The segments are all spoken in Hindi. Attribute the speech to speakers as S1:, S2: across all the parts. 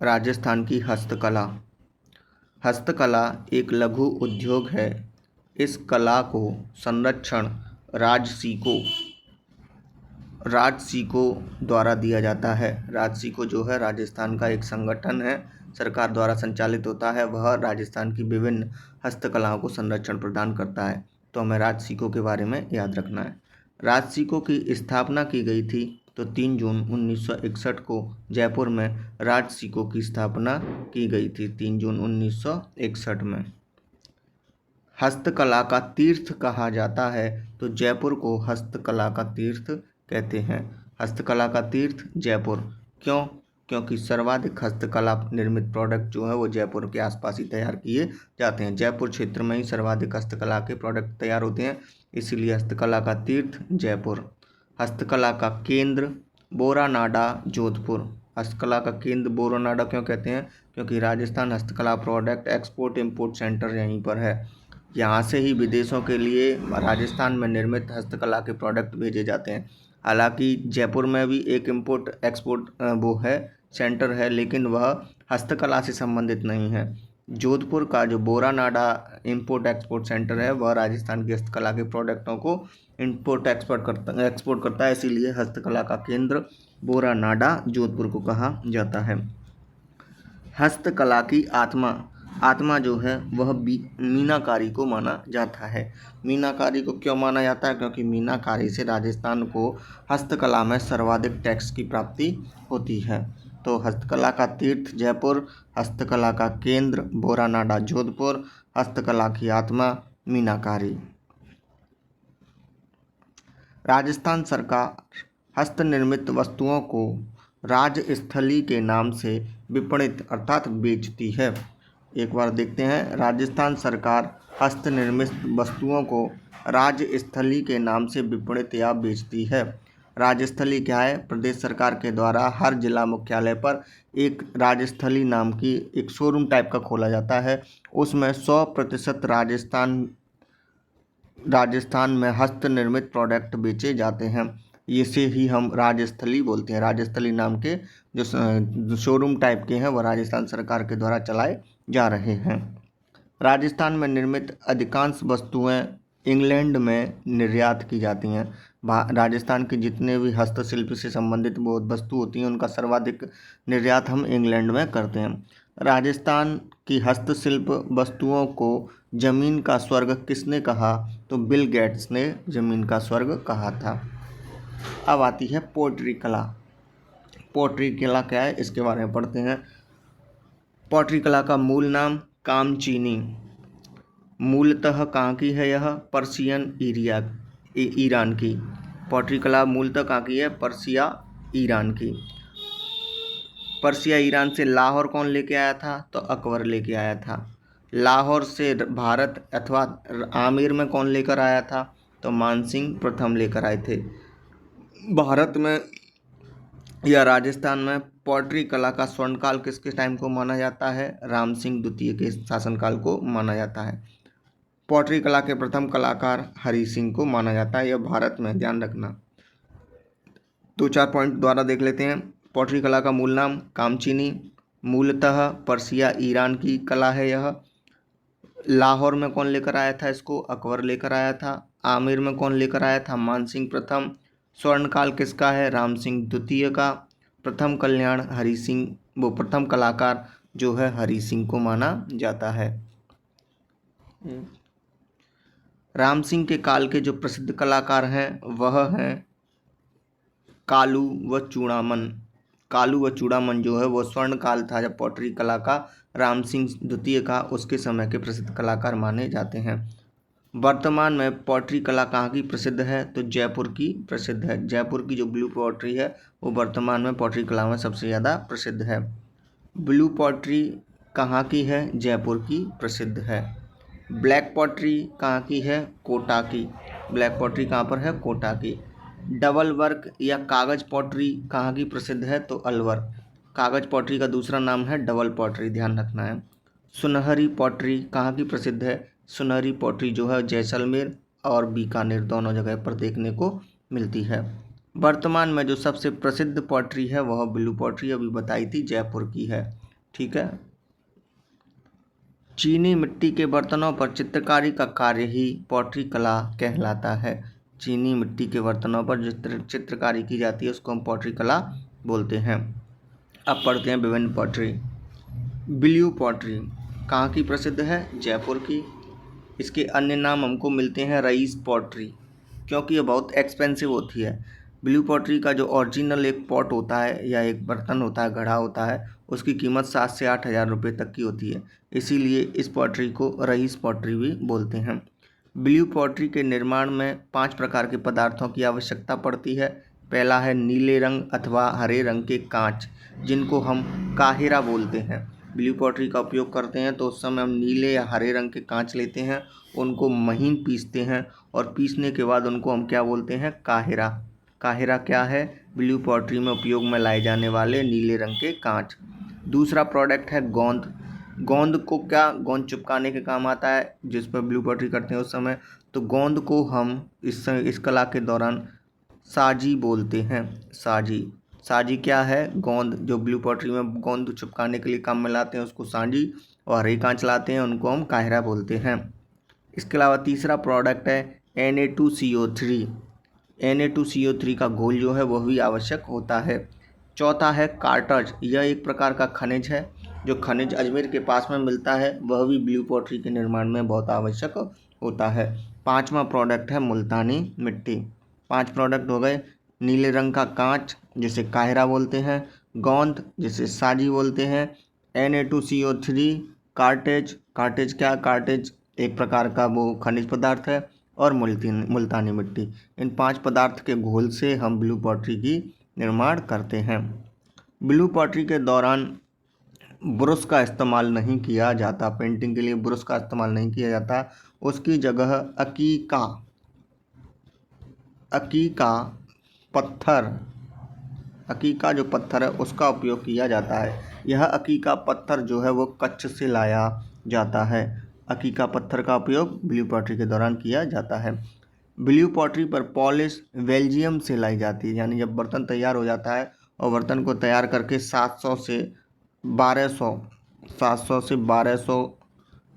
S1: राजस्थान की हस्तकला। हस्तकला एक लघु उद्योग है। इस कला को संरक्षण राजसिको द्वारा दिया जाता है। राजसिको जो है राजस्थान का एक संगठन है, सरकार द्वारा संचालित होता है। वह राजस्थान की विभिन्न हस्तकलाओं को संरक्षण प्रदान करता है। तो हमें राजसिको के बारे में याद रखना है। राजसिको की स्थापना की गई थी तो 3 जून 1961 को जयपुर में राजसिको की स्थापना की गई थी। 3 जून 1961 में। हस्तकला का तीर्थ कहा जाता है तो जयपुर को हस्तकला का तीर्थ कहते हैं। हस्तकला का तीर्थ जयपुर। क्यों? क्योंकि सर्वाधिक हस्तकला निर्मित प्रोडक्ट जो है वो जयपुर के आसपास ही तैयार किए जाते हैं। जयपुर क्षेत्र में ही सर्वाधिक हस्तकला के प्रोडक्ट तैयार होते हैं, इसीलिए हस्तकला का तीर्थ जयपुर। हस्तकला का केंद्र बोरानाडा जोधपुर। हस्तकला का केंद्र बोरानाडा क्यों कहते हैं? क्योंकि राजस्थान हस्तकला प्रोडक्ट एक्सपोर्ट इम्पोर्ट सेंटर यहीं पर है। यहाँ से ही विदेशों के लिए राजस्थान में निर्मित हस्तकला के प्रोडक्ट भेजे जाते हैं। हालांकि जयपुर में भी एक इम्पोर्ट एक्सपोर्ट वो है सेंटर है, लेकिन वह हस्तकला से संबंधित नहीं है। जोधपुर का जो बोरानाडा इम्पोर्ट एक्सपोर्ट सेंटर है वह राजस्थान की हस्तकला के प्रोडक्टों को इम्पोर्ट एक्सपोर्ट करता है, इसीलिए हस्तकला का केंद्र बोरानाडा जोधपुर को कहा जाता है। हस्तकला की आत्मा जो है वह मीनाकारी को माना जाता है। मीनाकारी को क्यों माना जाता है? क्योंकि मीनाकारी से राजस्थान को हस्तकला में सर्वाधिक टैक्स की प्राप्ति होती है। तो हस्तकला का तीर्थ जयपुर, हस्तकला का केंद्र बोरानाडा जोधपुर, हस्तकला की आत्मा मीनाकारी। राजस्थान सरकार हस्तनिर्मित वस्तुओं को राजस्थली के नाम से विपणित अर्थात बेचती है। एक बार देखते हैं। राजस्थान सरकार हस्तनिर्मित वस्तुओं को राजस्थली के नाम से विपणित या बेचती है। राजस्थली क्या है? प्रदेश सरकार के द्वारा हर जिला मुख्यालय पर एक राजस्थली नाम की एक शोरूम टाइप का खोला जाता है। उसमें 100% राजस्थान में हस्तनिर्मित प्रोडक्ट बेचे जाते हैं। इसे ही हम राजस्थली बोलते हैं। राजस्थली नाम के जो शोरूम टाइप के हैं वह राजस्थान सरकार के द्वारा चलाए जा रहे हैं। राजस्थान में निर्मित अधिकांश वस्तुएं इंग्लैंड में निर्यात की जाती हैं। राजस्थान के जितने भी हस्तशिल्प से संबंधित बहुत वस्तु होती हैं उनका सर्वाधिक निर्यात हम इंग्लैंड में करते हैं। राजस्थान की हस्तशिल्प वस्तुओं को जमीन का स्वर्ग किसने कहा? तो बिल गेट्स ने जमीन का स्वर्ग कहा था। अब आती है पोट्री कला। पोट्री कला क्या है इसके बारे में पढ़ते हैं। पोट्री कला का मूल नाम कामचीनी। मूलतः कहाँ की है यह? पर्शियन ईरान की। पोट्री कला मूलतः कहाँ की है? पर्शिया ईरान की। पर्शिया ईरान से लाहौर कौन लेके आया था? तो अकबर लेके आया था। लाहौर से भारत अथवा आमेर में कौन लेकर आया था? तो मानसिंह प्रथम लेकर आए थे। भारत में या राजस्थान में पॉटरी कला का स्वर्णकाल किसके टाइम को माना जाता है? राम सिंह द्वितीय के शासनकाल को माना जाता है। पॉटरी कला के प्रथम कलाकार हरि सिंह को माना जाता है। यह भारत में, ध्यान रखना। 2-4 पॉइंट द्वारा देख लेते हैं। पॉटरी कला का मूल नाम कामचीनी। मूलतः पर्शिया ईरान की कला है यह। लाहौर में कौन लेकर आया था इसको? अकबर लेकर आया था। आमेर में कौन लेकर आया था? मानसिंह प्रथम। स्वर्णकाल किसका है? राम सिंह द्वितीय का। प्रथम कल्याण हरि सिंह, वो प्रथम कलाकार जो है हरि सिंह को माना जाता है। राम सिंह के काल के जो प्रसिद्ध कलाकार हैं वह हैं कालू व चूड़ामन। कालू व चूड़ामन जो है वो स्वर्ण काल था जब पॉटरी कला का राम सिंह द्वितीय का उसके समय के प्रसिद्ध कलाकार माने जाते हैं। वर्तमान में पॉटरी कला कहाँ की प्रसिद्ध है? तो जयपुर की प्रसिद्ध है। जयपुर की जो ब्लू पॉटरी है वो वर्तमान में पॉटरी कला में सबसे ज़्यादा प्रसिद्ध है। ब्लू पॉटरी कहाँ की है? जयपुर की प्रसिद्ध है। ब्लैक पॉटरी कहाँ की है? कोटा की। ब्लैक पॉटरी कहाँ पर है? कोटा की। डबल वर्क या कागज पॉटरी कहाँ की प्रसिद्ध है? तो अलवर। कागज पॉटरी का दूसरा नाम है डबल पॉटरी, ध्यान रखना है। सुनहरी पॉटरी कहाँ की प्रसिद्ध है? सुनहरी पॉटरी जो है जैसलमेर और बीकानेर दोनों जगह पर देखने को मिलती है। वर्तमान में जो सबसे प्रसिद्ध पॉटरी है वह ब्लू पॉटरी अभी बताई थी जयपुर की है। ठीक है। चीनी मिट्टी के बर्तनों पर चित्रकारी का कार्य ही पॉटरी कला कहलाता है। चीनी मिट्टी के बर्तनों पर जो चित्रकारी की जाती है उसको हम पॉटरी कला बोलते हैं। अब पढ़ते हैं विभिन्न पॉटरी। ब्लू पॉटरी कहाँ की प्रसिद्ध है? जयपुर की। इसके अन्य नाम हमको मिलते हैं रईस पॉटरी, क्योंकि ये बहुत एक्सपेंसिव होती है। ब्लू पॉटरी का जो ओरिजिनल एक पॉट होता है या एक बर्तन होता है, घड़ा होता है, उसकी कीमत 7 से 8 हज़ार रुपये तक की होती है। इसीलिए इस पॉटरी को रईस पॉटरी भी बोलते हैं। ब्लू पॉटरी के निर्माण में 5 प्रकार के पदार्थों की आवश्यकता पड़ती है। पहला है नीले रंग अथवा हरे रंग के कांच, जिनको हम काहिरा बोलते हैं। ब्लू पॉटरी का उपयोग करते हैं तो उस समय हम नीले या हरे रंग के कांच लेते हैं, उनको महीन पीसते हैं और पीसने के बाद उनको हम क्या बोलते हैं? काहिरा। काहिरा क्या है? ब्लू पॉटरी में उपयोग में लाए जाने वाले नीले रंग के कांच। दूसरा प्रोडक्ट है गोंद। गोंद को क्या? गोंद चिपकाने के काम आता है, जिस पर ब्लू पॉटरी करते हैं उस समय। तो गोंद को हम इस कला के दौरान साजी बोलते हैं। साजी। साजी क्या है? गोंद। जो ब्लू पॉटरी में गोंद चिपकाने के लिए काम में लाते हैं उसको साजी, और हरे कांच लाते हैं उनको हम काहिरा बोलते हैं। इसके अलावा तीसरा प्रोडक्ट है Na2CO3। Na2CO3 का घोल जो है वह भी आवश्यक होता है। चौथा है कार्टज। यह एक प्रकार का खनिज है, जो खनिज अजमेर के पास में मिलता है, वह भी ब्लू पॉटरी के निर्माण में बहुत आवश्यक होता है। पांचवा प्रोडक्ट है मुल्तानी मिट्टी। 5 प्रोडक्ट हो गए। नीले रंग का कांच जिसे काहिरा बोलते हैं, गोंद जिसे साजी बोलते हैं, Na2CO3, कार्टेज। कार्टेज क्या? कार्टेज एक प्रकार का वो खनिज पदार्थ है, और मुल्तानी मिट्टी। इन 5 पदार्थ के घोल से हम ब्लू पॉटरी की निर्माण करते हैं। ब्लू पॉटरी के दौरान ब्रश का इस्तेमाल नहीं किया जाता। पेंटिंग के लिए ब्रश का इस्तेमाल नहीं किया जाता। उसकी जगह अकीका पत्थर, अकीका जो पत्थर है उसका उपयोग किया जाता है। यह अकीका पत्थर जो है वो कच्छ से लाया जाता है। अकीका पत्थर का उपयोग ब्लू पॉटरी के दौरान किया जाता है। ब्लू पॉटरी पर पॉलिश बेल्जियम से लाई जाती है। यानी जब बर्तन तैयार हो जाता है और बर्तन को तैयार करके 700 से 1200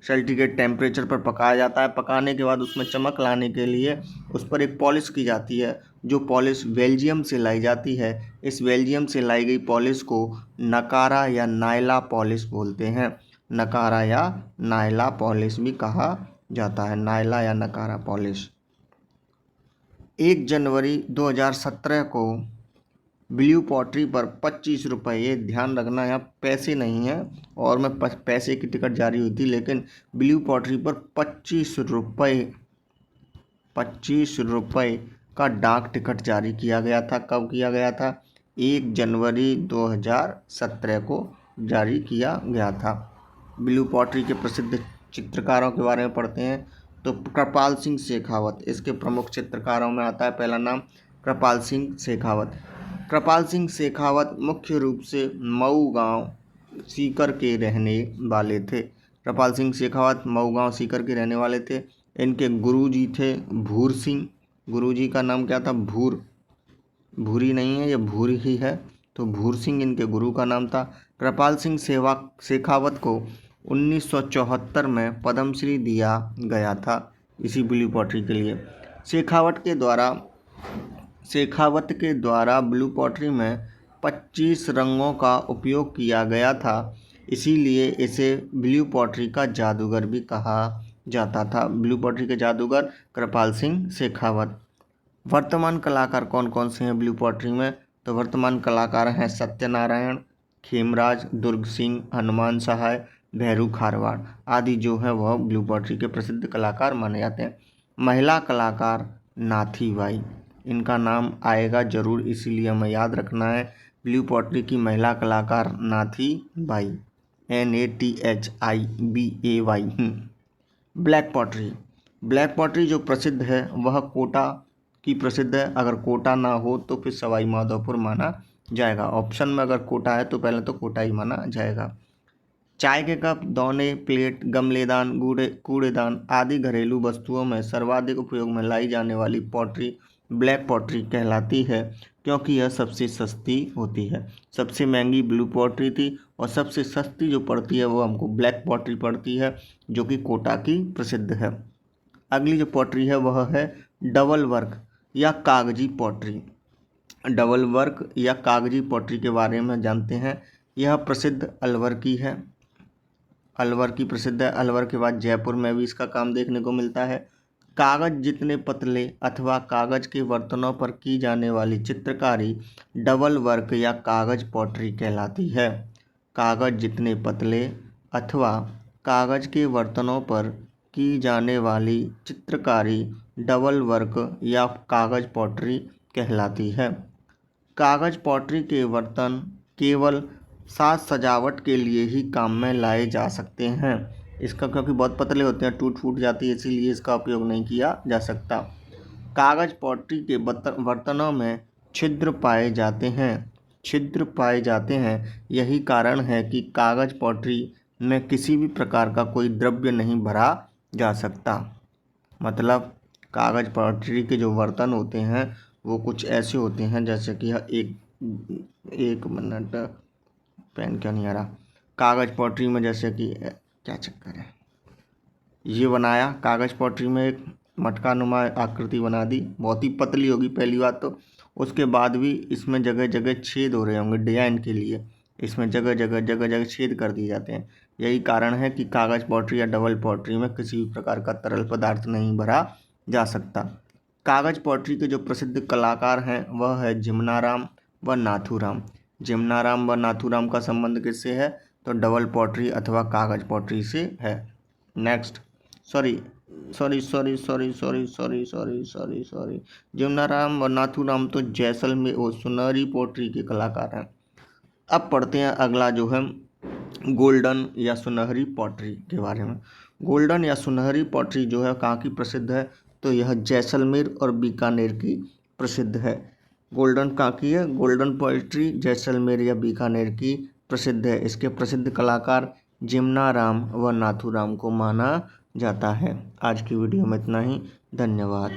S1: सेल्सियस टेम्परेचर पर पकाया जाता है। पकाने के बाद उसमें चमक लाने के लिए उस पर एक पॉलिश की जाती है, जो पॉलिश बेल्जियम से लाई जाती है। इस बेल्जियम से लाई गई पॉलिश को नकारा या नायला पॉलिश बोलते हैं। नकारा या नायला पॉलिश भी कहा जाता है। नायला या नकारा पॉलिश। 1 जनवरी 2017 को ब्लू पॉटरी पर 25 रुपये, ये ध्यान रखना यहाँ पैसे नहीं है, और मैं पैसे की टिकट जारी हुई थी, लेकिन ब्लू पॉटरी पर 25 रुपये का डाक टिकट जारी किया गया था। कब किया गया था? 1 जनवरी 2017 को जारी किया गया था। ब्लू पॉटरी के प्रसिद्ध चित्रकारों के बारे में पढ़ते हैं। तो कृपाल सिंह शेखावत इसके प्रमुख चित्रकारों में आता है। पहला नाम कृपाल सिंह शेखावत। कृपाल सिंह शेखावत मुख्य रूप से मऊ गांव सीकर के रहने वाले थे। कृपाल सिंह शेखावत मऊ गांव सीकर के रहने वाले थे। इनके गुरुजी थे भूर सिंह। गुरुजी का नाम क्या था? भूरी नहीं है, ये भूर ही है। तो भूर सिंह इनके गुरु का नाम था। कृपाल सिंह शेखावत को 1974 में पद्मश्री दिया गया था इसी ब्लू पॉटरी के लिए। शेखावत के द्वारा ब्लू पॉटरी में 25 रंगों का उपयोग किया गया था, इसीलिए इसे ब्लू पॉटरी का जादूगर भी कहा जाता था। ब्लू पॉटरी के जादूगर कृपाल सिंह शेखावत। वर्तमान कलाकार कौन कौन से हैं ब्लू पॉटरी में? तो वर्तमान कलाकार हैं सत्यनारायण, खेमराज, दुर्ग सिंह, हनुमान सहाय, भैरू खारवाड़ आदि जो है वह ब्लू पॉटरी के प्रसिद्ध कलाकार माने जाते हैं। महिला कलाकार नाथी बाई, इनका नाम आएगा जरूर, इसीलिए हमें याद रखना है। ब्लू पॉटरी की महिला कलाकार नाथी बाई, NATHIBAY। ब्लैक पॉटरी जो प्रसिद्ध है वह कोटा की प्रसिद्ध है। अगर कोटा ना हो तो फिर सवाई माधोपुर माना जाएगा। ऑप्शन में अगर कोटा है तो पहले तो कोटा ही माना जाएगा। चाय के कप, दौने, प्लेट, गमलेदान, कूड़ेदान आदि घरेलू वस्तुओं में सर्वाधिक उपयोग में लाई जाने वाली पॉटरी ब्लैक पॉटरी कहलाती है, क्योंकि यह सबसे सस्ती होती है। सबसे महंगी ब्लू पॉटरी थी और सबसे सस्ती जो पड़ती है वो हमको ब्लैक पॉटरी पड़ती है, जो कि कोटा की प्रसिद्ध है। अगली जो पॉटरी है वह है डबल वर्क या कागजी पॉटरी। डबल वर्क या कागजी पॉटरी के बारे में जानते हैं। यह प्रसिद्ध अलवर की है, अलवर की प्रसिद्ध है। अलवर के बाद जयपुर में भी इसका काम देखने को मिलता है। कागज जितने पतले अथवा कागज के बर्तनों पर की जाने वाली चित्रकारी डबल वर्क या कागज पॉटरी कहलाती है। कागज जितने पतले अथवा कागज के बर्तनों पर की जाने वाली चित्रकारी डबल वर्क या कागज पॉटरी कहलाती है। कागज पॉटरी के बर्तन केवल साज सजावट के लिए ही काम में लाए जा सकते हैं। इसका क्योंकि बहुत पतले होते हैं, टूट फूट जाती है, इसीलिए इसका उपयोग नहीं किया जा सकता। कागज पॉटरी के बर्तनों में छिद्र पाए जाते हैं, छिद्र पाए जाते हैं। यही कारण है कि कागज पॉटरी में किसी भी प्रकार का कोई द्रव्य नहीं भरा जा सकता। मतलब कागज पॉटरी के जो बर्तन होते हैं वो कुछ ऐसे होते हैं, जैसे कि एक मिनट, पेन क्यों नहीं आ रहा। कागज पॉटरी में जैसे कि क्या चक्कर है, ये बनाया कागज पॉटरी में एक मटका नुमा आकृति बना दी, बहुत ही पतली होगी पहली बात तो। उसके बाद भी इसमें जगह जगह छेद हो रहे होंगे डिजाइन के लिए, इसमें जगह जगह छेद कर दिए जाते हैं। यही कारण है कि कागज पॉटरी या डबल पॉटरी में किसी भी प्रकार का तरल पदार्थ नहीं भरा जा सकता। कागज पॉटरी के जो प्रसिद्ध कलाकार हैं वह है जिम्नाराम व नाथूराम। जिम्नाराम व नाथूराम का संबंध किससे है? तो डबल पॉटरी अथवा कागज पॉटरी से है। नेक्स्ट, सॉरी, जिम्नाराम व नाथूराम तो जैसलमेर और सुनहरी पॉटरी के कलाकार हैं। अब पढ़ते हैं अगला जो है गोल्डन या सुनहरी पॉटरी के बारे में। गोल्डन या सुनहरी पॉटरी जो है कहाँ की प्रसिद्ध है? तो यह जैसलमेर और बीकानेर की प्रसिद्ध है। गोल्डन कहाँ की है? गोल्डन पॉटरी जैसलमेर या बीकानेर की प्रसिद्ध है। इसके प्रसिद्ध कलाकार जिम्नाराम व नाथूराम को माना जाता है। आज की वीडियो में इतना ही, धन्यवाद।